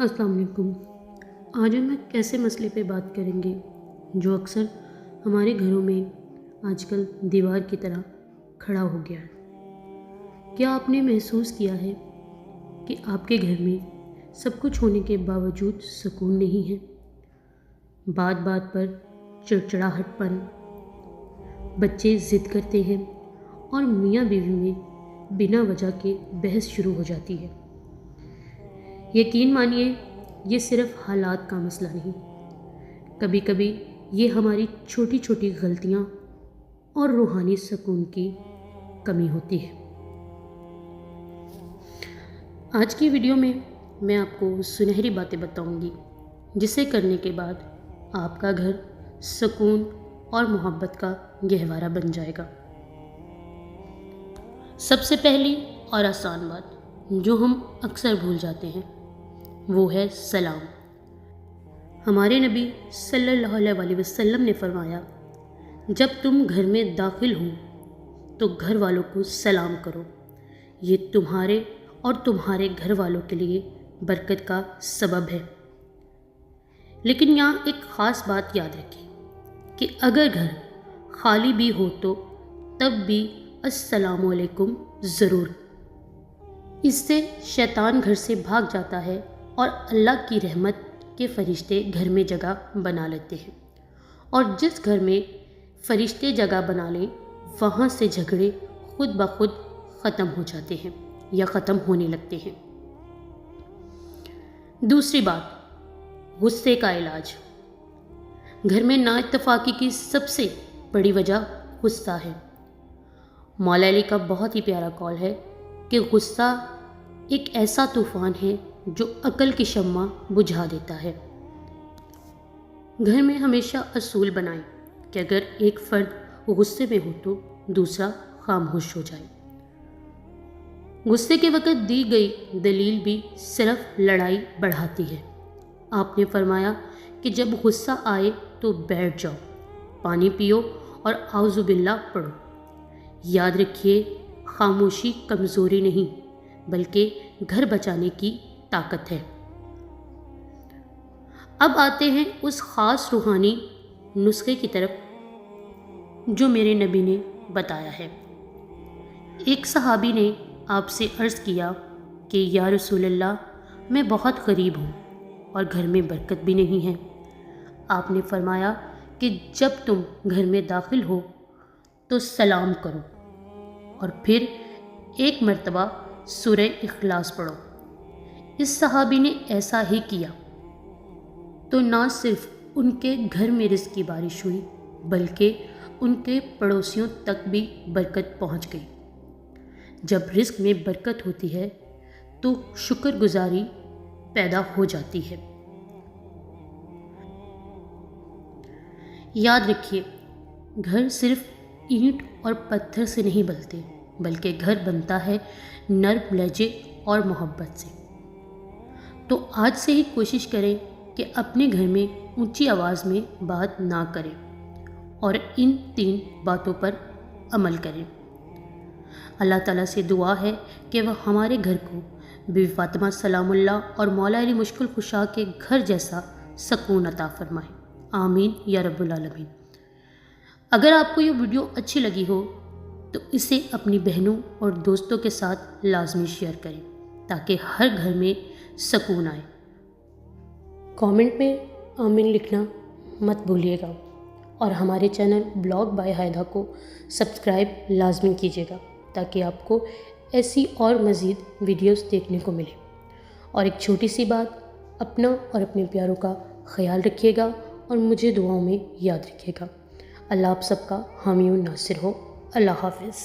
السلام علیکم۔ آج ہم ایک ایسے مسئلے پہ بات کریں گے جو اکثر ہمارے گھروں میں آج کل دیوار کی طرح کھڑا ہو گیا ہے۔ کیا آپ نے محسوس کیا ہے کہ آپ کے گھر میں سب کچھ ہونے کے باوجود سکون نہیں ہے؟ بات بات پر چڑچڑاہٹ پن، بچے ضد کرتے ہیں اور میاں بیوی میں بنا وجہ کے بحث شروع ہو جاتی ہے۔ یقین مانیے یہ صرف حالات کا مسئلہ نہیں، کبھی کبھی یہ ہماری چھوٹی چھوٹی غلطیاں اور روحانی سکون کی کمی ہوتی ہے۔ آج کی ویڈیو میں میں آپ کو سنہری باتیں بتاؤں گی جسے کرنے کے بعد آپ کا گھر سکون اور محبت کا گہوارہ بن جائے گا۔ سب سے پہلی اور آسان بات جو ہم اکثر بھول جاتے ہیں وہ ہے سلام۔ ہمارے نبی صلی اللہ علیہ وسلم نے فرمایا، جب تم گھر میں داخل ہو تو گھر والوں کو سلام کرو، یہ تمہارے اور تمہارے گھر والوں کے لیے برکت کا سبب ہے۔ لیکن یہاں ایک خاص بات یاد رکھیں کہ اگر گھر خالی بھی ہو تو تب بھی السلام علیکم ضرور۔ اس سے شیطان گھر سے بھاگ جاتا ہے اور اللہ کی رحمت کے فرشتے گھر میں جگہ بنا لیتے ہیں، اور جس گھر میں فرشتے جگہ بنا لیں وہاں سے جھگڑے خود بخود ختم ہو جاتے ہیں یا ختم ہونے لگتے ہیں۔ دوسری بات، غصے کا علاج۔ گھر میں نا اتفاقی کی سب سے بڑی وجہ غصہ ہے۔ مولا علی کا بہت ہی پیارا قول ہے کہ غصہ ایک ایسا طوفان ہے جو عقل کی شمع بجھا دیتا ہے۔ گھر میں ہمیشہ اصول بنائیں کہ اگر ایک فرد غصے میں ہو تو دوسرا خاموش ہو جائے۔ غصے کے وقت دی گئی دلیل بھی صرف لڑائی بڑھاتی ہے۔ آپ نے فرمایا کہ جب غصہ آئے تو بیٹھ جاؤ، پانی پیو اور اعوذ باللہ پڑھو۔ یاد رکھیے، خاموشی کمزوری نہیں بلکہ گھر بچانے کی طاقت ہے۔ اب آتے ہیں اس خاص روحانی نسخے کی طرف جو میرے نبی نے بتایا ہے۔ ایک صحابی نے آپ سے عرض کیا کہ یا رسول اللہ، میں بہت غریب ہوں اور گھر میں برکت بھی نہیں ہے۔ آپ نے فرمایا کہ جب تم گھر میں داخل ہو تو سلام کرو اور پھر ایک مرتبہ سورہ اخلاص پڑھو۔ اس صحابی نے ایسا ہی کیا تو نہ صرف ان کے گھر میں رزق کی بارش ہوئی بلکہ ان کے پڑوسیوں تک بھی برکت پہنچ گئی۔ جب رزق میں برکت ہوتی ہے تو شکر گزاری پیدا ہو جاتی ہے۔ یاد رکھیے، گھر صرف اینٹ اور پتھر سے نہیں بنتے بلکہ گھر بنتا ہے نرم لہجے اور محبت سے۔ تو آج سے ہی کوشش کریں کہ اپنے گھر میں اونچی آواز میں بات نہ کریں اور ان 3 باتوں پر عمل کریں۔ اللہ تعالیٰ سے دعا ہے کہ وہ ہمارے گھر کو بی بی فاطمہ سلام اللہ اور مولا علی مشکل کشا کے گھر جیسا سکون عطا فرمائے۔ آمین یا رب العالمین۔ اگر آپ کو یہ ویڈیو اچھی لگی ہو تو اسے اپنی بہنوں اور دوستوں کے ساتھ لازمی شیئر کریں تاکہ ہر گھر میں سکون آئے۔ کامنٹ میں آمین لکھنا مت بھولیے گا اور ہمارے چینل بلاگ بائی ہائدہ کو سبسکرائب لازمی کیجیے گا تاکہ آپ کو ایسی اور مزید ویڈیوز دیکھنے کو ملے۔ اور ایک چھوٹی سی بات، اپنا اور اپنے پیاروں کا خیال رکھیے گا اور مجھے دعاؤں میں یاد رکھیے گا۔ اللہ آپ سب کا حامی و ناصر ہو۔ اللہ حافظ۔